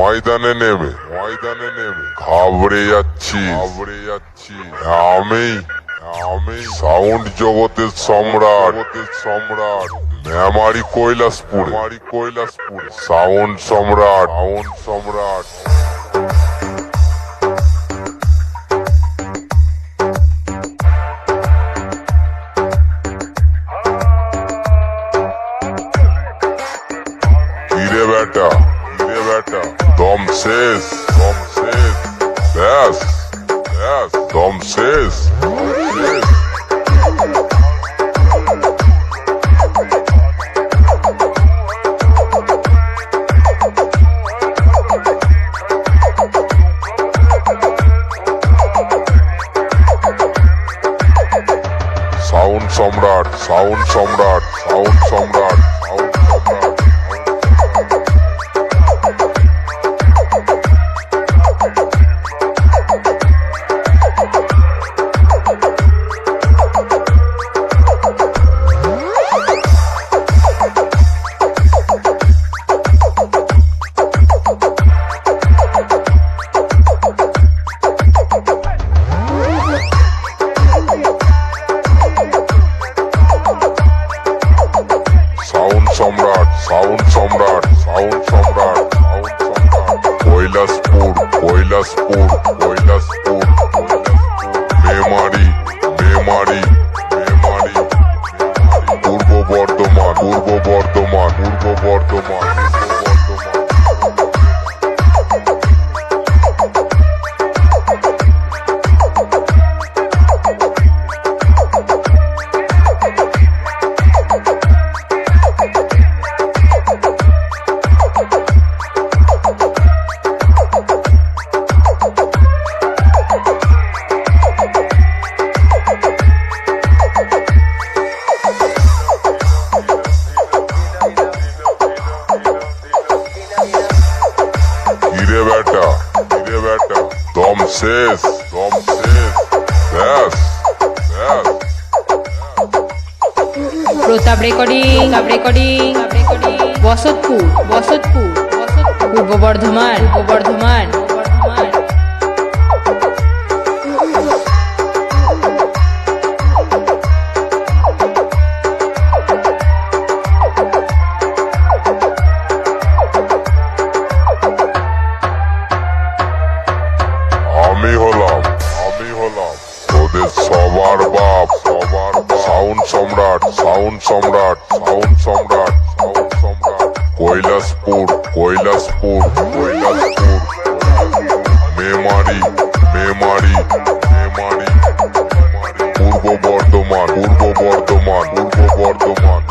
ময়দানে নেমে ঘাবড়ে যাচ্ছি আমি সাউন্ড জগতের সম্রাট মেমারি কৈলাসপুর সাউন্ড সম্রাট কিরে বেটা দম শেষ ব্যাস দম শেষ সাউন্ড সম্রাট কৈলাসপুর মেমারি পূর্ব বর্ধমান কিরে বেটা দম শেষ ব্যাস প্রতাপ রেকর্ডিং বসতপুর পূর্ব বর্ধমান আমি হলাম তোদের সবার বাপ সাউন্ড সম্রাট কৈলাসপুর মেমারি পূর্ব বর্ধমান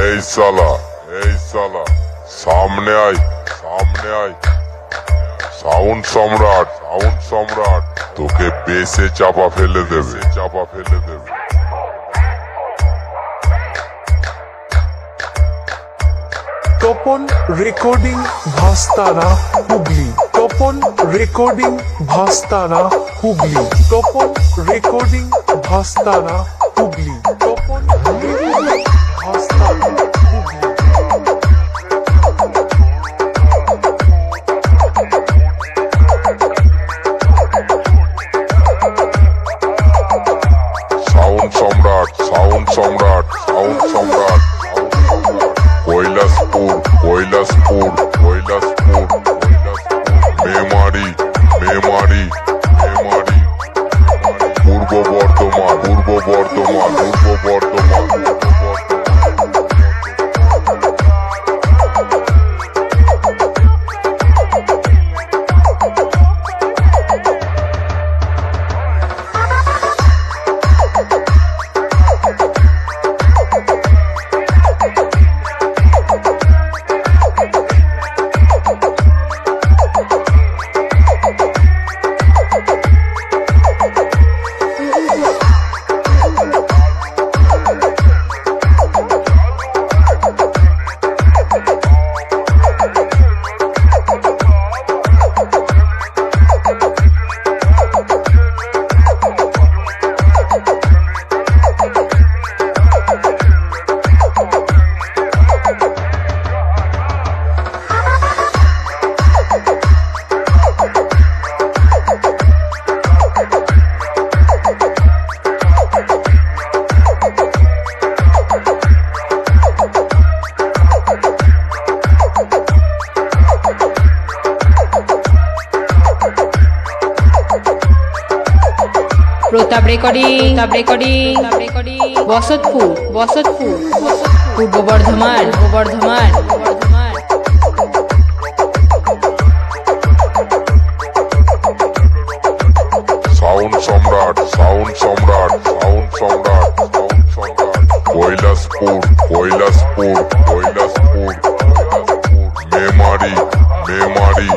এই সালা সামনে আয় সাউন্ড সম্রাট তোকে বেসে চাপা ফেলে দেবে Tapan recording Bhastara Hooghly, Tapan recording Bhastara Hooghly, Tapan recording Bhastara Hooghly, Tapan recording Bhastara Hooghly. Sound Samrat, sound Samrat, sound Samrat, Kailashpur, Kailashpur, Kailashpur, Memari, Memari, Memari, পূর্ব বর্ধমান, পূর্ব বর্ধমান, পূর্ব বর্ধমান, প্রতাপ রেকর্ডিং, প্রতাপ রেকর্ডিং, প্রতাপ রেকর্ডিং, বসতপুর, বসতপুর, পূর্ব বর্ধমান, পূর্ব বর্ধমান, পূর্ব Bardhaman. Sound Samrat, sound Samrat, sound Samrat, sound Samrat, Kailashpur, Kailashpur, Kailashpur, Memari, Memari,